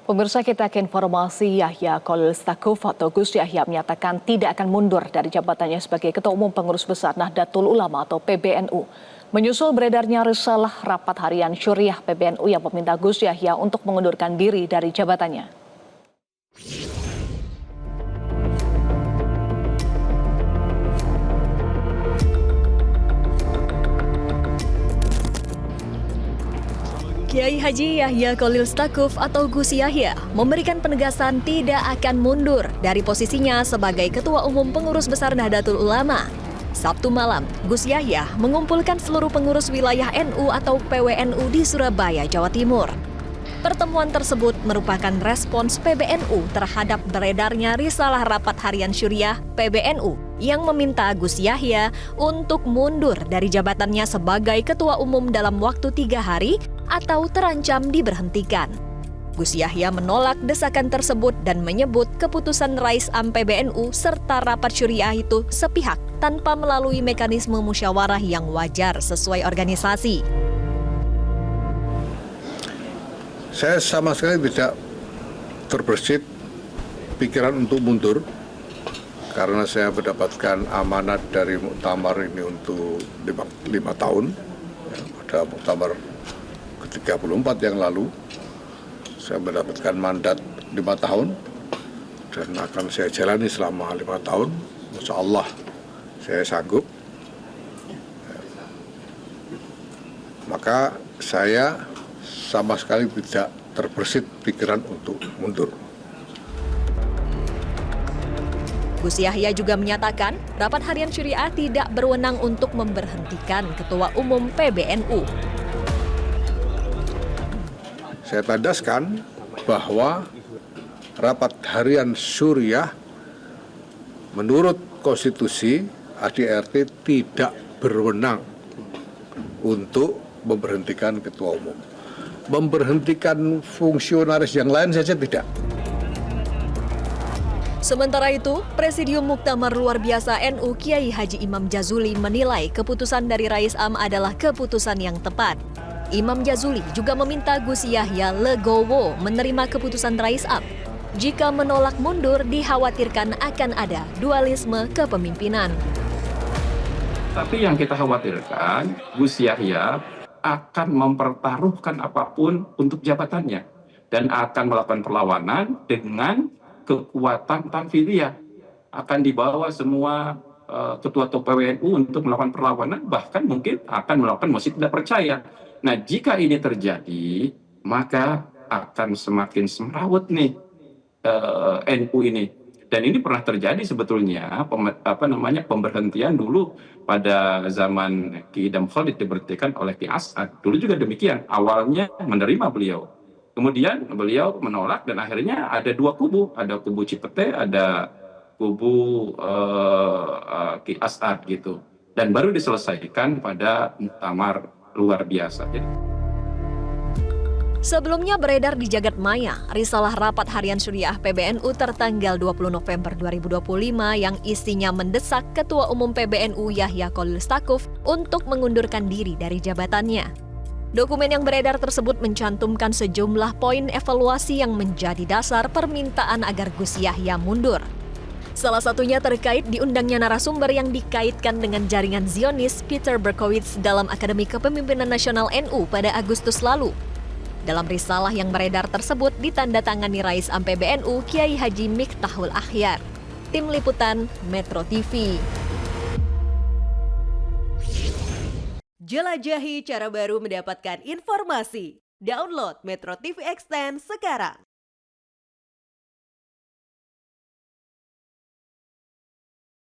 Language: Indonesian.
Pemirsa, kita ke informasi. Yahya Khalil Stakuf atau Gus Yahya menyatakan tidak akan mundur dari jabatannya sebagai Ketua Umum Pengurus Besar Nahdlatul Ulama atau PBNU. Menyusul beredarnya risalah rapat harian Syuriah PBNU yang meminta Gus Yahya untuk mengundurkan diri dari jabatannya. Kiai Haji Yahya Khalil Stakuf atau Gus Yahya memberikan penegasan tidak akan mundur dari posisinya sebagai Ketua Umum Pengurus Besar Nahdlatul Ulama. Sabtu malam, Gus Yahya mengumpulkan seluruh pengurus wilayah NU atau PWNU di Surabaya, Jawa Timur. Pertemuan tersebut merupakan respons PBNU terhadap beredarnya risalah rapat harian Syuriah PBNU yang meminta Gus Yahya untuk mundur dari jabatannya sebagai Ketua Umum dalam waktu 3 hari atau terancam diberhentikan. Gus Yahya menolak desakan tersebut dan menyebut keputusan Rais Am PBNU serta rapat Syuriah itu sepihak tanpa melalui mekanisme musyawarah yang wajar sesuai organisasi. Saya sama sekali tidak terbersit pikiran untuk mundur karena saya mendapatkan amanat dari muktamar ini untuk 5 tahun. Pada muktamar ke-34 yang lalu saya mendapatkan mandat 5 tahun dan akan saya jalani selama 5 tahun. Insya Allah saya sanggup. Maka saya sama sekali tidak terbersit pikiran untuk mundur. Gus Yahya juga menyatakan rapat harian Syuriah tidak berwenang untuk memberhentikan Ketua Umum PBNU. Saya tandaskan bahwa rapat harian Syuriah menurut konstitusi ADRT tidak berwenang untuk memberhentikan Ketua Umum. Memberhentikan fungsionaris yang lain saja tidak. Sementara itu, Presidium Muktamar Luar Biasa NU Kiai Haji Imam Jazuli menilai keputusan dari Rais Am adalah keputusan yang tepat. Imam Jazuli juga meminta Gus Yahya legowo menerima keputusan Rais Am. Jika menolak mundur, dikhawatirkan akan ada dualisme kepemimpinan. Tapi yang kita khawatirkan, Gus Yahya akan mempertaruhkan apapun untuk jabatannya dan akan melakukan perlawanan dengan kekuatan tanfidiyah. Akan dibawa semua ketua PWNU untuk melakukan perlawanan, bahkan mungkin akan melakukan mosi tidak percaya. Nah, jika ini terjadi, maka akan semakin semrawut nih NU ini. Dan ini pernah terjadi sebetulnya pemberhentian dulu pada zaman Ki Idam Khalid diberhentikan oleh Ki As'ad. Dulu juga demikian, awalnya menerima beliau. Kemudian beliau menolak dan akhirnya ada 2 kubu, ada kubu Cipete, ada kubu Ki As'ad gitu. Dan baru diselesaikan pada muktamar luar biasa. Sebelumnya beredar di jagat maya, risalah rapat harian Syuriah PBNU tertanggal 20 November 2025 yang isinya mendesak Ketua Umum PBNU Yahya Khalil Stakuf untuk mengundurkan diri dari jabatannya. Dokumen yang beredar tersebut mencantumkan sejumlah poin evaluasi yang menjadi dasar permintaan agar Gus Yahya mundur. Salah satunya terkait diundangnya narasumber yang dikaitkan dengan jaringan Zionis Peter Berkowitz dalam Akademi Kepemimpinan Nasional NU pada Agustus lalu. Dalam risalah yang beredar tersebut ditandatangani Rais Am PBNU Kiai Haji Miftahul Akhyar. Tim Liputan Metro TV. Jelajahi cara baru mendapatkan informasi. Download Metro TV Extend sekarang.